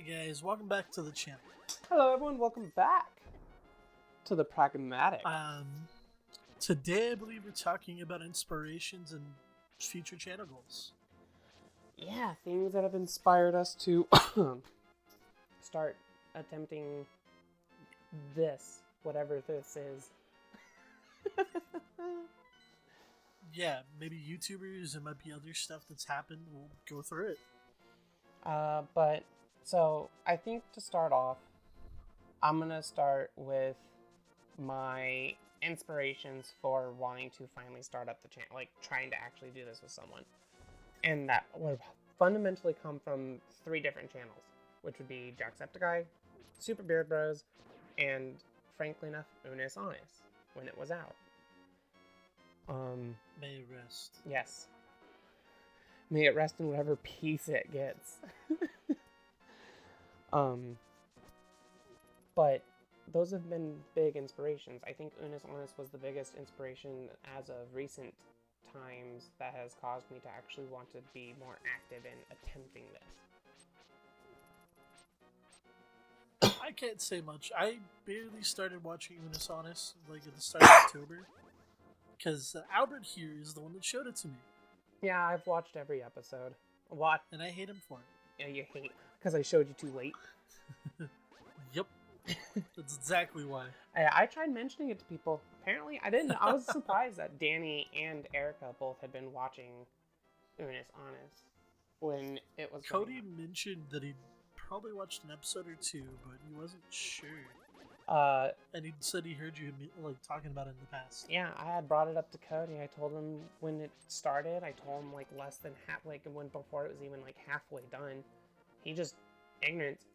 Hey guys, welcome back to the channel. Hello everyone, welcome back to the Pragmatic. Today I believe we're talking about inspirations and future channel goals. Yeah, things that have inspired us to start attempting this, whatever this is. Yeah, maybe YouTubers, it might be other stuff that's happened. We'll go through it. So I think to start off, I'm gonna start with my inspirations for wanting to finally start up the channel, like trying to actually do this with someone. And that would fundamentally come from 3 different channels, which would be Jacksepticeye, Super Beard Bros, and frankly enough, Unis Honest, when it was out. May it rest. Yes. May it rest in whatever peace it gets. But those have been big inspirations. I think Unis Honest was the biggest inspiration as of recent times that has caused me to actually want to be more active in attempting this. I can't say much. I barely started watching Unis Honest like at the start of October, because Albert here is the one that showed it to me. Yeah, I've watched every episode. And I hate him for it. Yeah, you hate because I showed you too late. Yep. That's exactly why. I tried mentioning it to people. Apparently, I didn't. I was surprised that Danny and Erica both had been watching Unis Honest when it was. Cody mentioned that he probably watched an episode or 2, but he wasn't sure. And he said he heard you like talking about it in the past. Yeah, I had brought it up to Cody. I told him when it started. I told him like less than half, like when before it was even like halfway done. He just ignorance.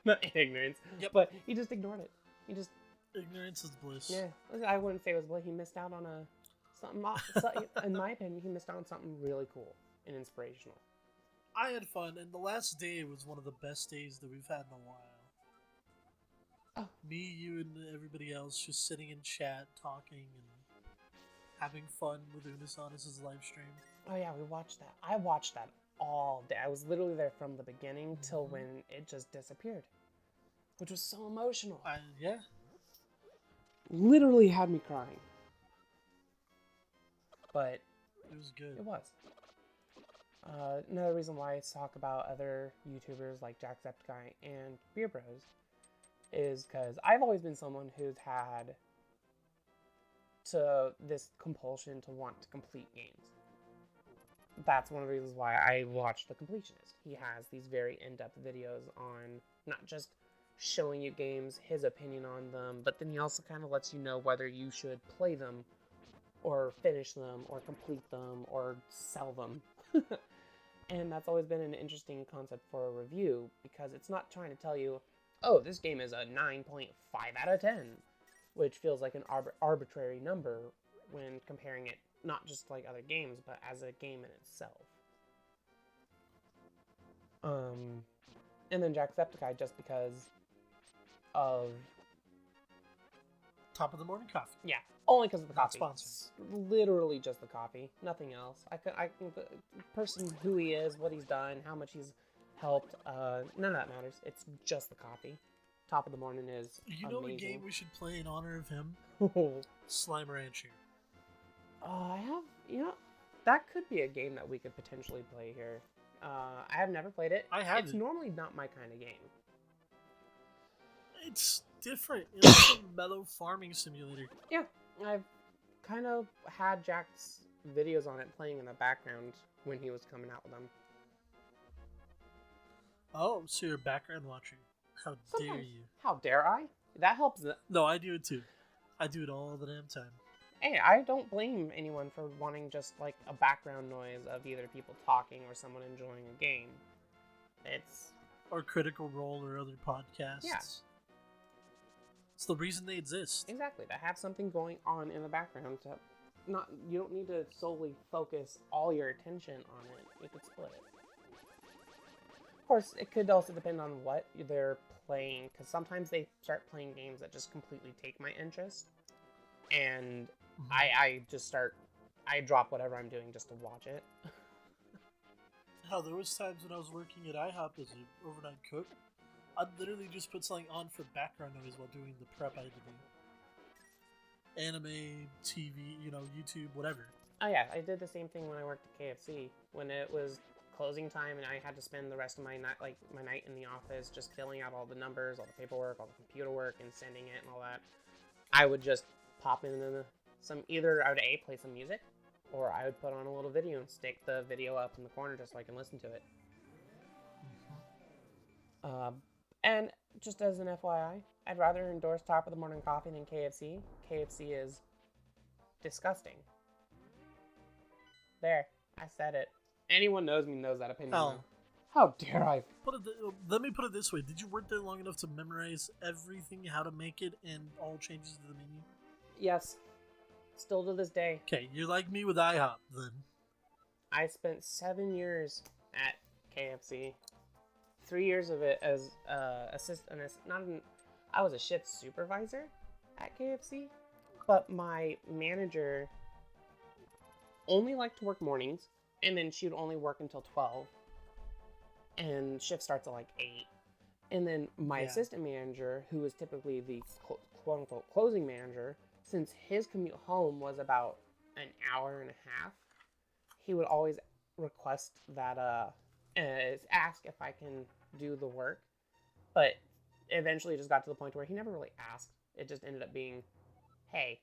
Not ignorance, yep. But he just ignored it. Ignorance is bliss. Yeah, I wouldn't say it was bliss. He missed out on something. In my opinion, he missed out on something really cool and inspirational. I had fun, and the last day was one of the best days that we've had in a while. Oh. Me, you, and everybody else just sitting in chat, talking, and having fun with Unis Honest's live stream. Oh yeah, we watched that. I watched that all day. I was literally there from the beginning till when it just disappeared, which was so emotional. Yeah. Literally had me crying. But it was good. It was. Another reason why I talk about other YouTubers like Jacksepticeye and Beer Bros is because I've always been someone who's had this compulsion to want to complete games. That's one of the reasons why I watch The Completionist. He has these very in-depth videos on not just showing you games, his opinion on them, but then he also kind of lets you know whether you should play them, or finish them, or complete them, or sell them. And that's always been an interesting concept for a review, because it's not trying to tell you, oh, this game is a 9.5 out of 10, which feels like an arbitrary number when comparing it not just like other games, but as a game in itself. And then Jacksepticeye, just because of Top of the morning coffee. Yeah, only because of the coffee. Sponsored. Literally just the coffee, nothing else. The person who he is, what he's done, how much he's helped, none of that matters. It's just the coffee. Top of the morning is know a game we should play in honor of him? Slime Rancher. That could be a game that we could potentially play here. I have never played it. It's normally not my kind of game. It's different. It's a mellow farming simulator. Yeah, I've kind of had Jack's videos on it playing in the background when he was coming out with them. Oh, so you're a background watcher. How dare you? How dare I? That helps. No, I do it too. I do it all the damn time. Hey, I don't blame anyone for wanting just like a background noise of either people talking or someone enjoying a game. Or Critical Role or other podcasts. Yeah. It's the reason they exist. Exactly, to have something going on in the background. You don't need to solely focus all your attention on it. You could split it. Of course, it could also depend on what they're playing, because sometimes they start playing games that just completely take my interest, and I drop whatever I'm doing just to watch it. how there was times when I was working at IHOP as an overnight cook, I'd literally just put something on for background noise while doing the prep I had to do. Anime, TV, YouTube, whatever. Oh yeah, I did the same thing when I worked at KFC. When it was closing time and I had to spend the rest of my night in the office just filling out all the numbers, all the paperwork, all the computer work, and sending it and all that, I would just pop in either I would play some music, or I would put on a little video and stick the video up in the corner just so I can listen to it. And just as an FYI, I'd rather endorse Top of the Morning Coffee than KFC. KFC is disgusting. There, I said it. Anyone knows me knows that opinion. Oh. How dare I? Let me put it this way. Did you work there long enough to memorize everything, how to make it, and all changes to the menu? Yes. Still to this day. Okay, you're like me with IHOP, then. I spent 7 years at KFC. 3 years of it as I was a shift supervisor at KFC, but my manager only liked to work mornings, and then she would only work until 12, and shift starts at like 8. And then my assistant manager, who was typically the quote-unquote closing manager, since his commute home was about an hour and a half, he would always request that, ask if I can do the work, but eventually it just got to the point where he never really asked. It just ended up being, hey,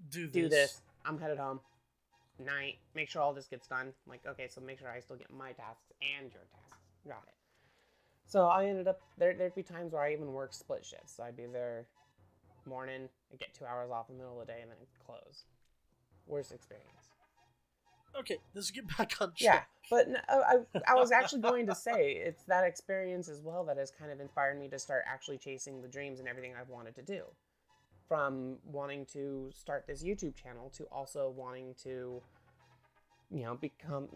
do this. I'm headed home. Night. Make sure all this gets done. I'm like, okay, so make sure I still get my tasks and your tasks. Got it. So I ended up, there'd be times where I even worked split shifts. So I'd be there morning, I'd get 2 hours off in the middle of the day, and then close. Worst experience. Okay, let's get back on track. Yeah, but no, I was actually going to say, it's that experience as well that has kind of inspired me to start actually chasing the dreams and everything I've wanted to do. From wanting to start this YouTube channel to also wanting to, become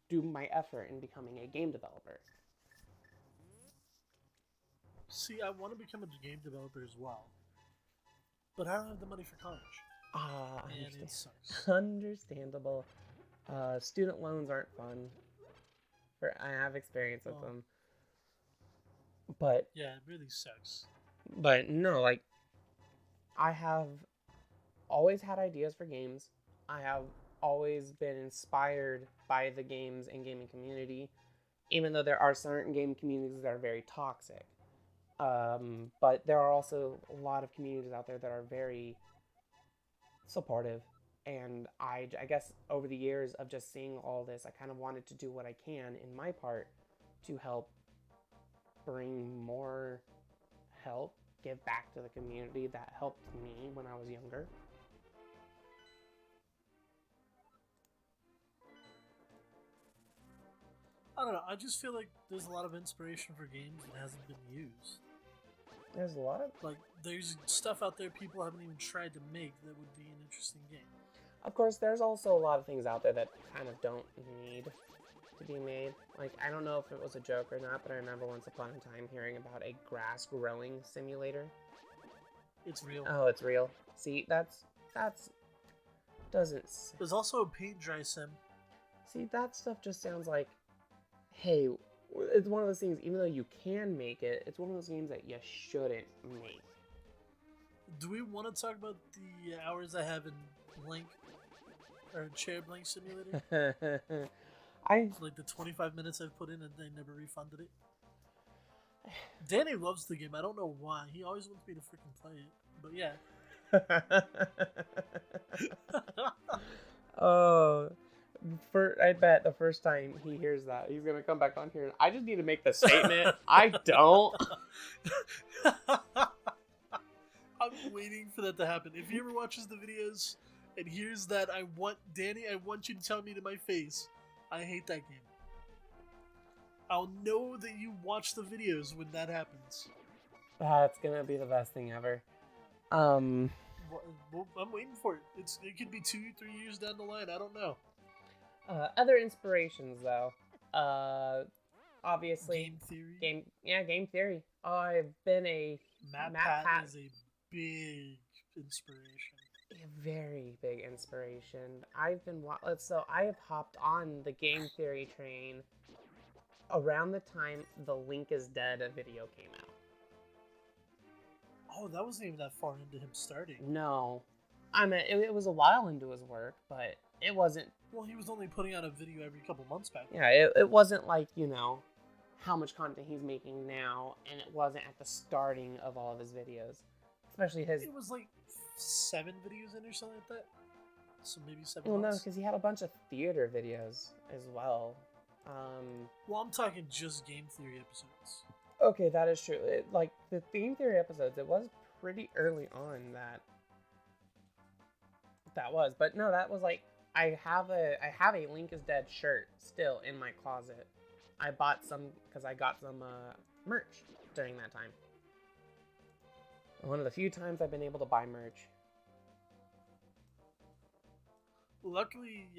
do my effort in becoming a game developer. See, I want to become a game developer as well, but I don't have the money for college. And it sucks. Understandable. Student loans aren't fun. I have experience with them. But yeah, it really sucks. But no, I have always had ideas for games. I have always been inspired by the games and gaming community, even though there are certain game communities that are very toxic. But there are also a lot of communities out there that are very supportive. And I guess over the years of just seeing all this, I kind of wanted to do what I can in my part to help bring more help, give back to the community that helped me when I was younger. I don't know, I just feel like there's a lot of inspiration for games that hasn't been used. There's a lot of... there's stuff out there people haven't even tried to make that would be an interesting game. Of course, there's also a lot of things out there that kind of don't need to be made. I don't know if it was a joke or not, but I remember once upon a time hearing about a grass growing simulator. It's real. Oh, it's real. See, that's doesn't... There's also a paint dry sim. See, that stuff just sounds like, hey, it's one of those things, even though you can make it, it's one of those games that you shouldn't make. Do we want to talk about the hours I have in Blank, or Chair Blank Simulator? It's the 25 minutes I've put in and they never refunded it. Danny loves the game. I don't know why. He always wants me to freaking play it. But yeah. Oh, I bet the first time he hears that, he's gonna come back on here. And I just need to make the statement. I don't. I'm waiting for that to happen. If he ever watches the videos and hears that, I want you to tell me to my face, I hate that game. I'll know that you watch the videos when that happens. That's gonna be the best thing ever. Well, I'm waiting for it. It could be 2-3 years down the line. I don't know. Other inspirations, though. Obviously, Game theory. Game theory. I've been a MatPat is a big inspiration. A very big inspiration. I have hopped on the game theory train around the time the Link is Dead video came out. Oh, that wasn't even that far into him starting. No. I mean, it was a while into his work, but it wasn't... Well, he was only putting out a video every couple months back. Yeah, it wasn't like, you know, how much content he's making now, and it wasn't at the starting of all of his videos. Especially his... It was like 7 videos in or something like that. So maybe 7 Well, no, months. because he had a bunch of theater videos as well. Well, I'm talking just game theory episodes. Okay, that is true. Like, the Theme Theory episodes, it was pretty early on that was. But no, that was like... I have a Link is Dead shirt still in my closet. I bought some because I got some merch during that time. One of the few times I've been able to buy merch. Luckily,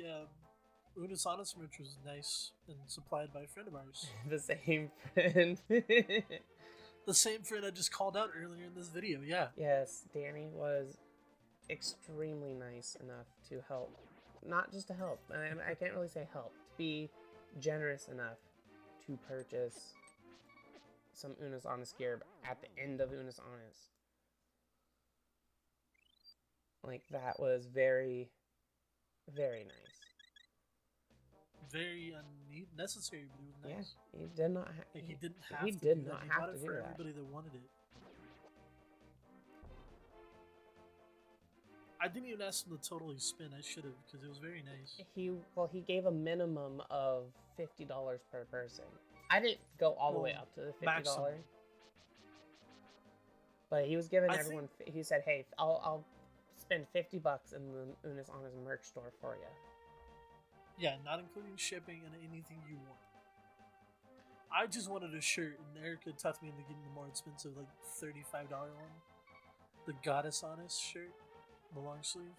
Unisonus merch was nice and supplied by a friend of ours. The same friend. The same friend I just called out earlier in this video, yeah. Yes, Danny was extremely nice enough to help. Not just to help, I can't really say help, to be generous enough to purchase some Unis Honest gear at the end of Unis Honest. Like, that was very, very nice. Very unnecessary, but it was nice. Yeah, he did not. He didn't have he to. did do not that. He have bought to it do for that. everybody that wanted it. I didn't even ask him to totally spin. I should have, because it was very nice. He gave a minimum of $50 per person. I didn't go all the way up to the $50. Maximum. But he was giving everyone. He said, "Hey, I'll spend $50 in the Unis Honest merch store for you." Yeah, not including shipping and anything you want. I just wanted a shirt, and Erica talked me into getting the more expensive, like $35 one. The Goddess Honest shirt, the long sleeve.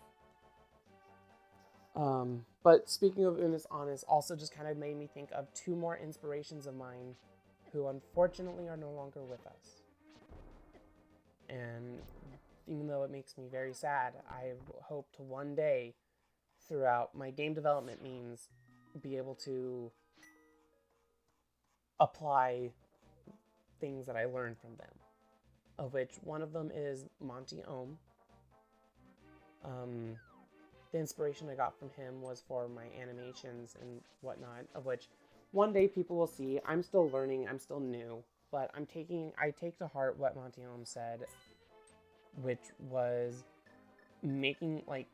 But speaking of Unis Honest, also just kind of made me think of 2 more inspirations of mine who unfortunately are no longer with us. And even though it makes me very sad, I hope to one day, throughout my game development means, be able to apply things that I learned from them. Of which one of them is Monty Ohm. The inspiration I got from him was for my animations and whatnot, of which one day people will see. I'm still learning, I'm still new, but I take to heart what Monty Ohm said, which was making, like,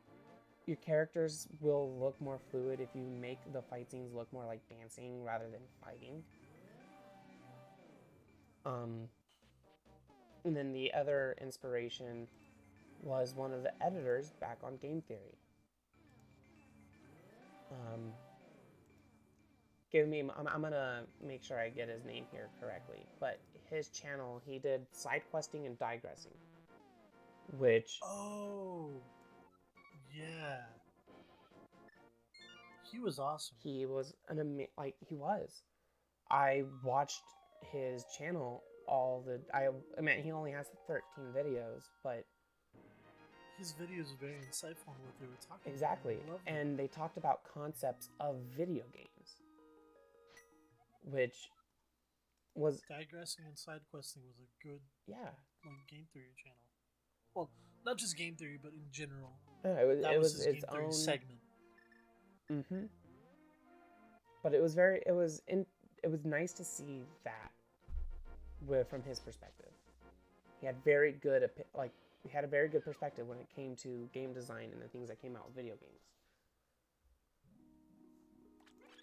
your characters will look more fluid if you make the fight scenes look more like dancing rather than fighting. And then the other inspiration was one of the editors back on Game Theory. I'm gonna make sure I get his name here correctly, but his channel, he did side questing and digressing, which... Oh, yeah. He was awesome. He was he was. I watched his channel I mean, he only has 13 videos, but his videos are very insightful on what they were talking exactly. about. And they talked about concepts of video games, which was... Digressing and side questing was a good game theory channel. Well, not just game theory, but in general. Yeah, it was his its game theory own segment. Mm-hmm. But it was nice to see that from his perspective. He had a very good perspective when it came to game design and the things that came out with video games.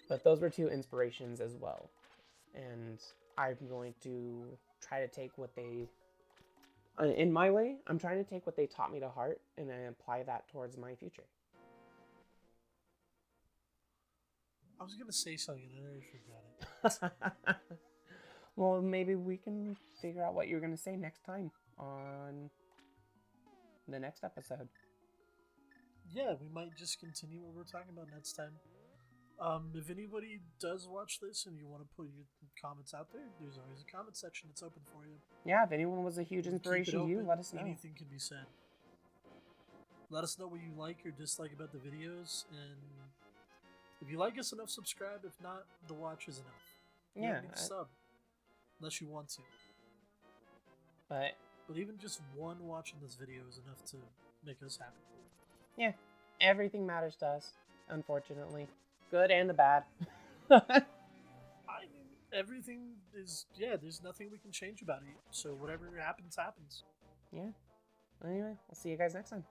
But those were 2 inspirations as well. And I'm going to try to take what they... In my way, I'm trying to take what they taught me to heart and then apply that towards my future. I was going to say something and I already forgot it. Well, maybe we can figure out what you're going to say next time on the next episode. Yeah, we might just continue what we're talking about next time. If anybody does watch this and you want to put your comments out there, there's always a comment section that's open for you. Yeah, if anyone was a huge inspiration to you, let us know. Anything can be said. Let us know what you like or dislike about the videos, and if you like us enough, subscribe. If not, the watch is enough. You Yeah, don't need to sub. Unless you want to. but even just one watching this video is enough to make us happy. yeah, everything matters to us, unfortunately. Good and the bad. I mean, everything is, there's nothing we can change about it. So whatever happens, happens. Yeah. Anyway, we'll see you guys next time.